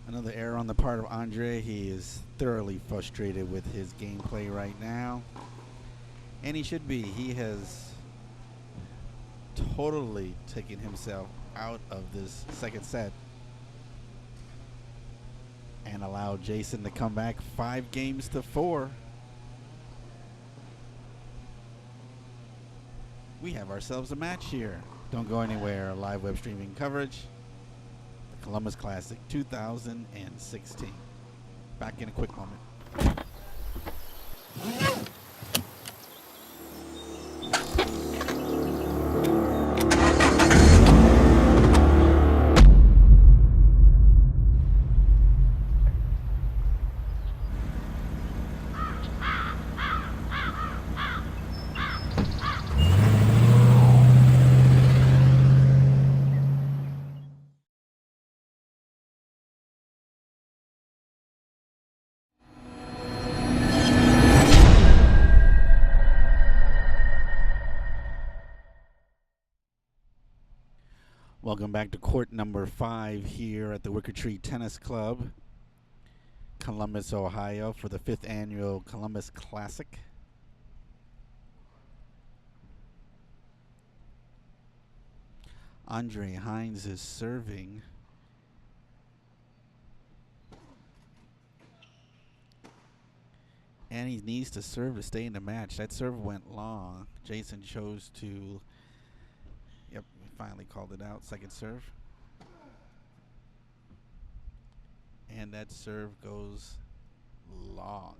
Another error on the part of Andre. He is thoroughly frustrated with his gameplay right now. And he should be. He has totally taken himself out of this second set and allowed Jason to come back 5 games to 4. We have ourselves a match here. Don't go anywhere. Live web streaming coverage. Columbus Classic 2016. Back in a quick moment. Welcome back to court number 5 here at the Wickertree Tennis Club, Columbus, Ohio, for the 5th annual Columbus Classic. Andre Hines is serving. And he needs to serve to stay in the match. That serve went long. Jason chose to... Yep, finally called it out. Second serve. And that serve goes long.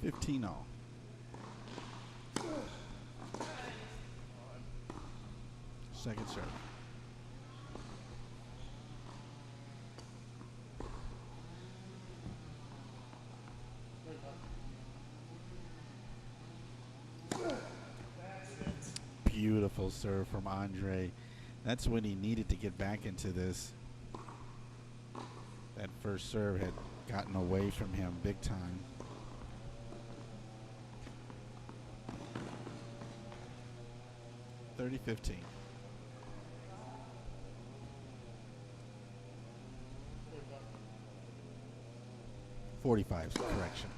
$15 all. Second serve. Beautiful serve from Andre. That's when he needed to get back into this. That first serve had gotten away from him big time. 30-15. 45 correction.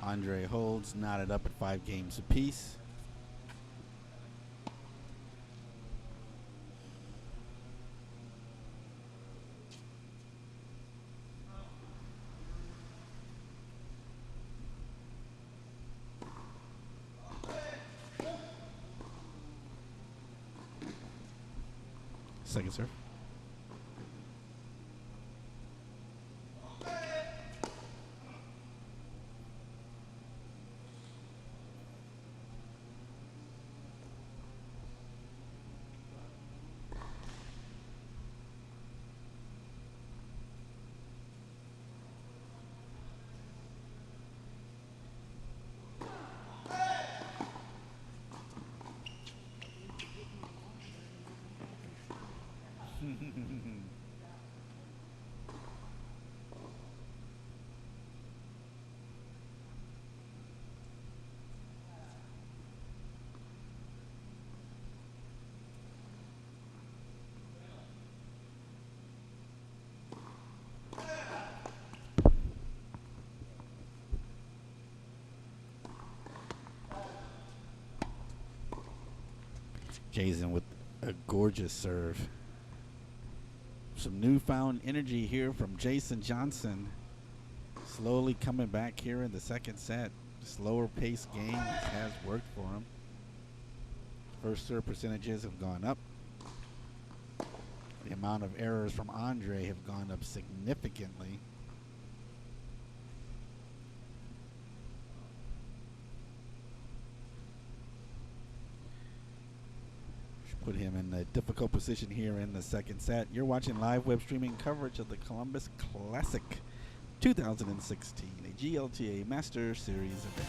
Andre holds, knotted up at 5 games apiece. Second serve. Jason with a gorgeous serve. Some newfound energy here from Jason Johnson. Slowly coming back here in the second set. Slower pace game has worked for him. First serve percentages have gone up. The amount of errors from Andre have gone up significantly. Put him in a difficult position here in the second set. You're watching live web streaming coverage of the Columbus Classic 2016, a GLTA Master Series event.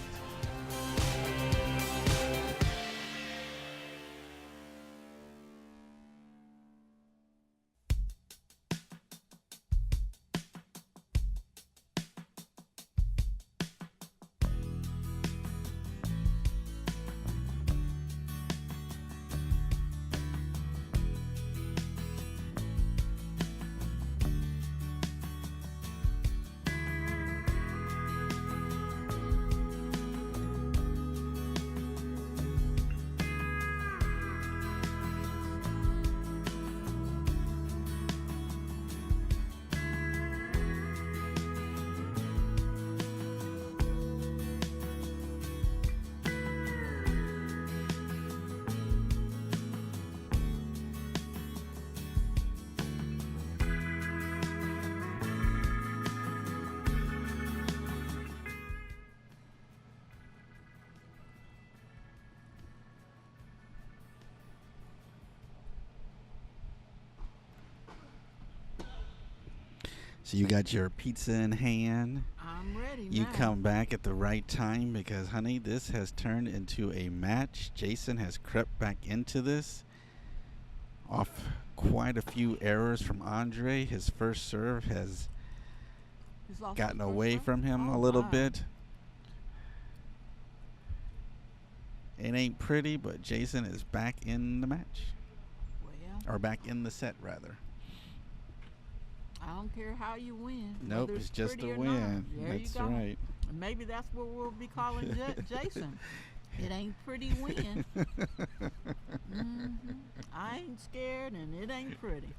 So you got your pizza in hand. I'm ready. You now. come back at the right time because, honey, this has turned into a match. Jason has crept back into this off quite a few errors from Andre. His first serve has He's lost gotten the first away serve? from him Oh, a little my. bit. It ain't pretty, but Jason is back in the match. Well, Or back in the set, rather. I don't care how you win. Nope, whether it's just pretty a or win. Not. There That's you go. right. And maybe that's what we'll be calling Jason. It ain't pretty win. I ain't scared and it ain't pretty.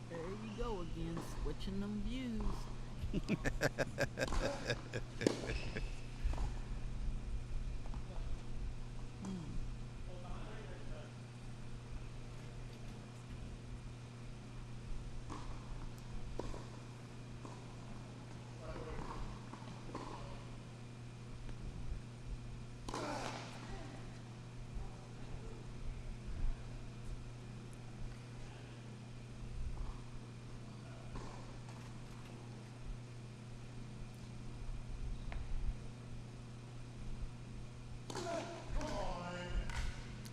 There you go again, switching them views.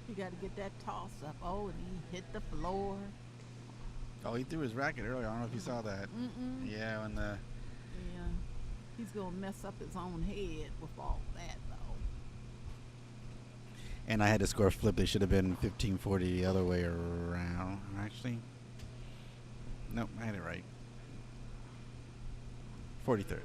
You got to get that toss up. Oh, and he hit the floor. Oh, he threw his racket earlier. I don't know if you saw that. Yeah, when the Yeah. He's going to mess up his own head with all that, though. and I had to score a flip. They should have been 15-40 the other way around. Actually, nope, I had it right. 43rd.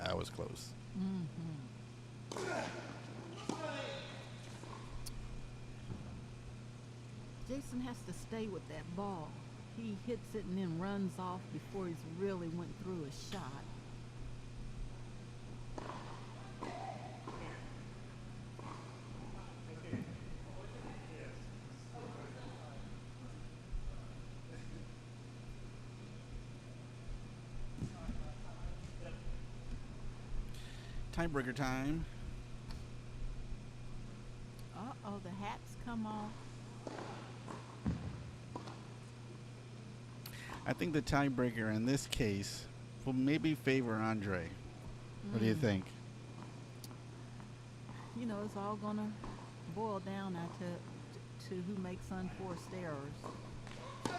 That was close. Jason has to stay with that ball. He hits it and then runs off before he's really went through a shot. Tiebreaker time. Uh-oh, the hats come off. I think the tiebreaker in this case will maybe favor Andre. What do you think? You know, it's all going to boil down now to who makes unforced errors.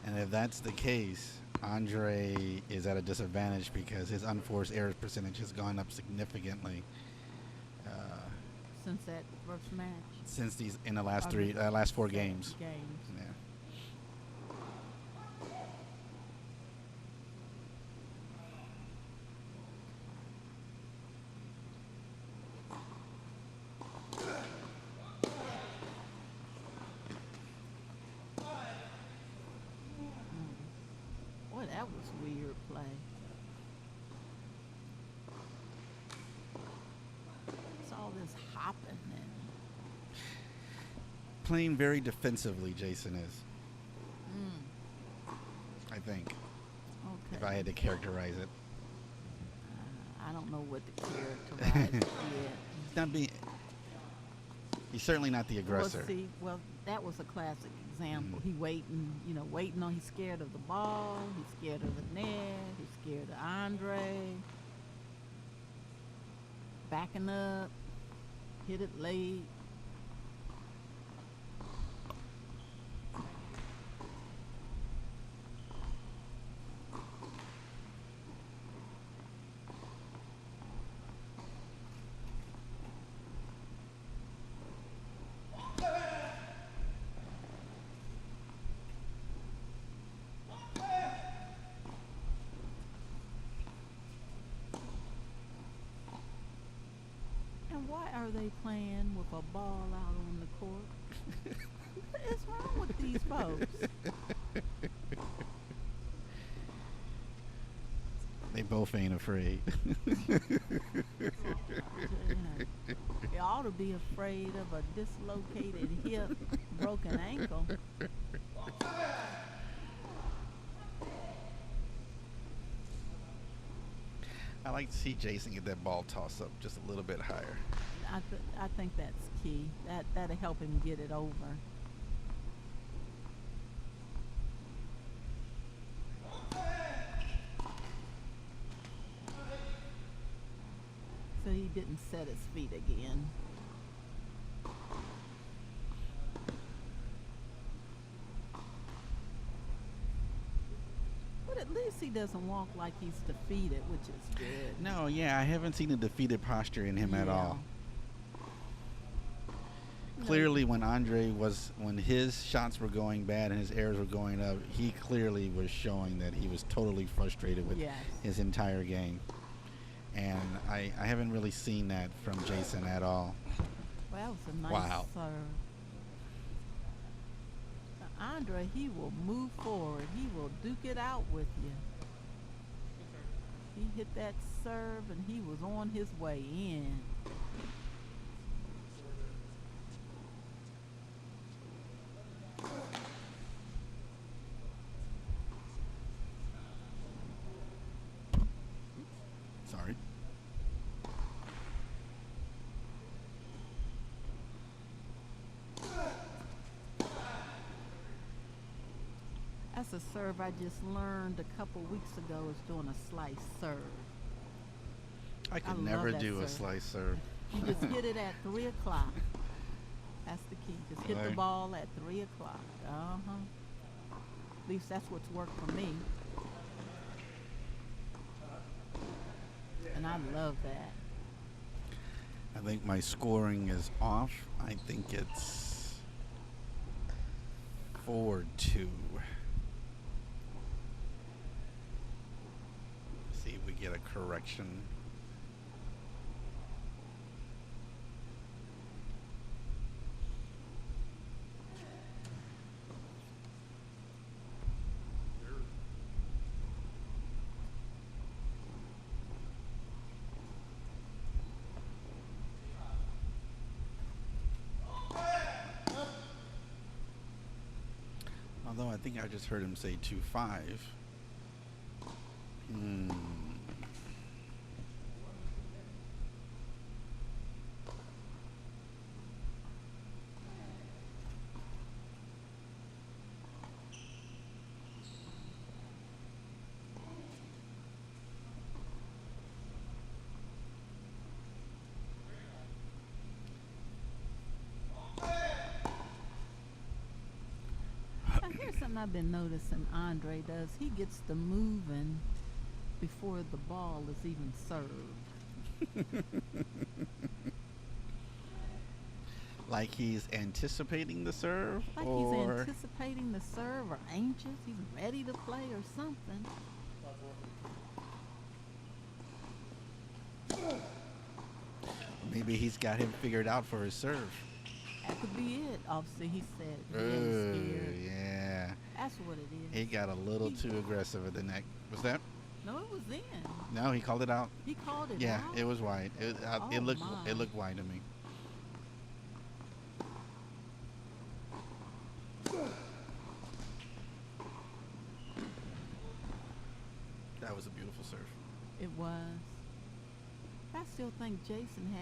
And if that's the case, Andre is at a disadvantage because his unforced errors percentage has gone up significantly Since that first match. since these in the last four games. Yeah. Boy, that was weird play. It's all this hopping and Playing very defensively, Jason is. I think, okay. if I had to characterize it. I don't know what to characterize it yet. He's not being. He's certainly not the aggressor. Well, that was a classic example. He waiting on. He's scared of the ball. He's scared of the net. He's scared of Andre. Backing up, hit it late. And why are they playing with a ball out on the court? What is wrong with these folks? They both ain't afraid. You ought to be afraid of a dislocated hip, broken ankle. I like to see Jason get that ball tossed up just a little bit higher. I think that's key. That'll help him get it over. So he didn't set his feet again. But at least he doesn't walk like he's defeated, which is good. No, yeah, I haven't seen a defeated posture in him at all. No. Clearly, when his shots were going bad and his errors were going up, he clearly was showing that he was totally frustrated with his entire game. And I haven't really seen that from Jason at all. Well, that was a nice Wow. serve. Now, Andre, he will move forward. He will duke it out with you. He hit that serve and he was on his way in. Sorry. That's a serve I just learned a couple weeks ago is doing a slice serve. I could love never that do a serve. slice serve. You just hit it at 3 o'clock. That's the key. Just hit the Right. ball at 3 o'clock. At least that's what's worked for me. And I love that. I think my scoring is off. I think it's 4-2. See if we get a correction. Although I think I just heard him say 2-5. Now, here's something I've been noticing Andre does. He gets the moving before the ball is even served. Like he's anticipating the serve, Like or he's anticipating the serve or anxious. He's ready to play or something. maybe he's got him figured out for his serve. That could be it. Obviously, he said he Oh, was scared. yeah. That's what it is. He got a little He- too aggressive at the neck. Was that? No, it was in. No, he called it out. He called it Yeah, out. it was wide. It Oh, looked my. it looked wide to me. That was a beautiful serve. It was. I still think Jason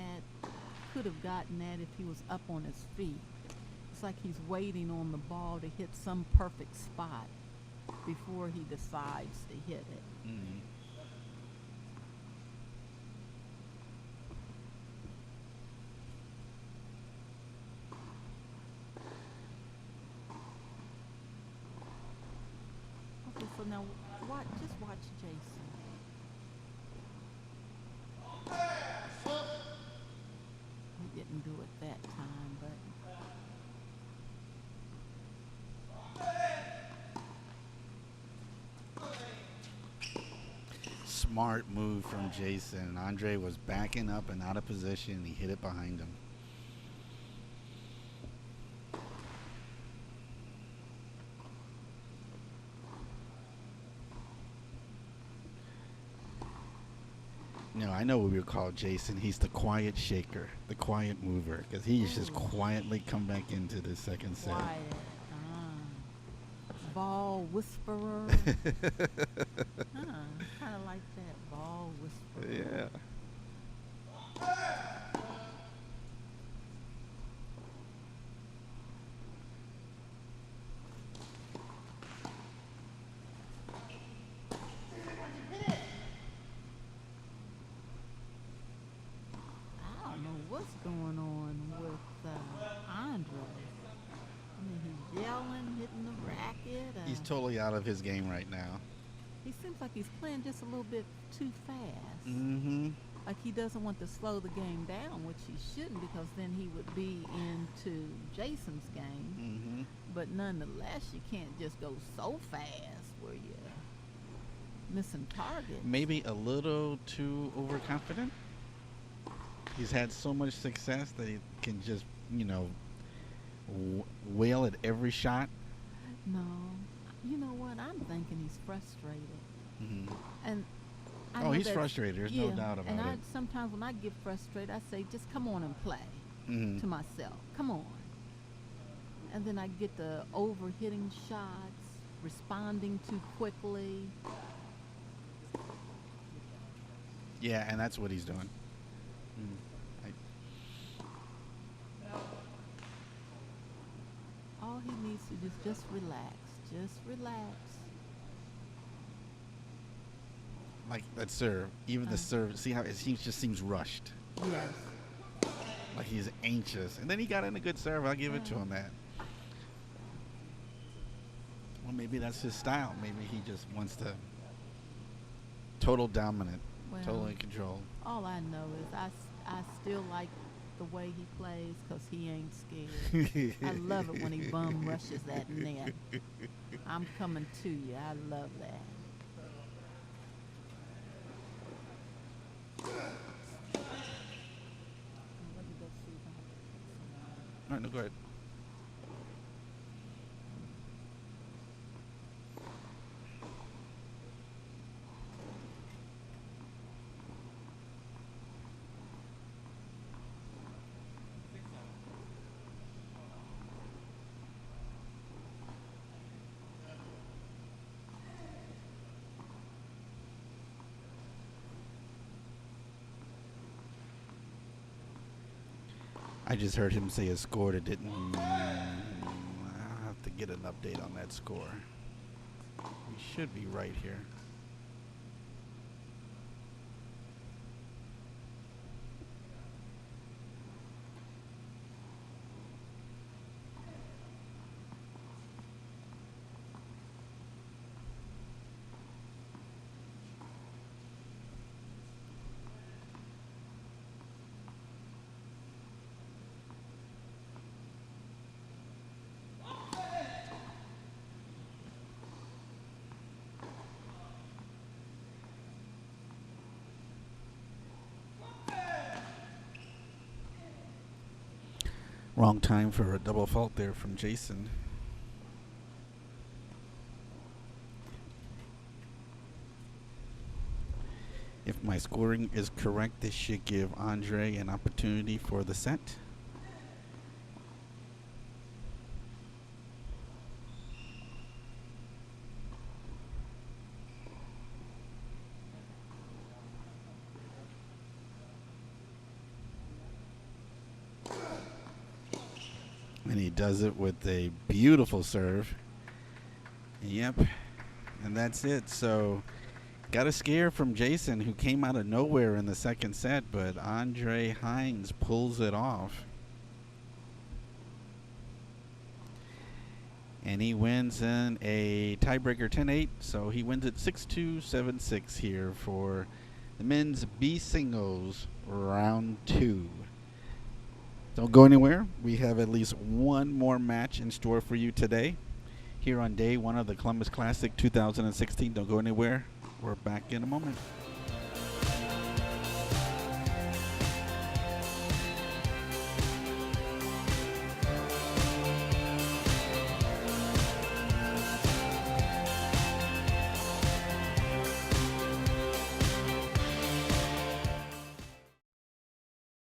could have gotten that if he was up on his feet. It's like he's waiting on the ball to hit some perfect spot before he decides to hit it. Mm-hmm. Okay, so now just watch Jason. He didn't do it that time, but Smart move from Jason. Andre was backing up and out of position. He hit it behind him. No, I know what we would call Jason. He's the quiet shaker, the quiet mover, because he's just Ooh. quietly come back into the second set. quiet. Ball whisperer. Kind of like that ball whisperer. Yeah. I don't know what's going on with Andre. I mean, he's yelling, hitting the racket. He's totally out of his game right now. He seems like he's playing just a little bit too fast. Mm-hmm. Like he doesn't want to slow the game down, which he shouldn't, because then he would be into Jason's game. Mm-hmm. But nonetheless, you can't just go so fast where you're missing targets. Maybe a little too overconfident. He's had so much success that he can just, wail at every shot. No, you know what? I'm thinking he's frustrated, Hmm. and I Oh, know he's that- frustrated. There's no doubt about and it. sometimes when I get frustrated, I say, "Just come on and play," Hmm. to myself. Come on, and then I get the overhitting shots, responding too quickly. Yeah, and that's what he's doing. Mm. All he needs to do is just relax. Just relax. Like that serve, even the serve. See how just seems rushed. Yes. Like he's anxious, and then he got in a good serve. I'll give it to him that. Well, maybe that's his style. Maybe he just wants to total dominant, Well, total in control. all I know is I still like the way he plays because he ain't scared. I love it when he bum rushes that net. I'm coming to you. I love that. Let me go see if I have All right, no, go ahead. I just heard him say a score that didn't. I'll have to get an update on that score. We should be right here. Wrong time for a double fault there from Jason. If my scoring is correct, this should give Andre an opportunity for the set. And he does it with a beautiful serve. Yep. And that's it. So got a scare from Jason, who came out of nowhere in the second set, but Andre Hines pulls it off. And he wins in a tiebreaker 10-8. So he wins it 6-2, 7-6 here for the men's B singles round 2. Don't go anywhere. We have at least one more match in store for you today here on day 1 of the Columbus Classic 2016. Don't go anywhere. We're back in a moment.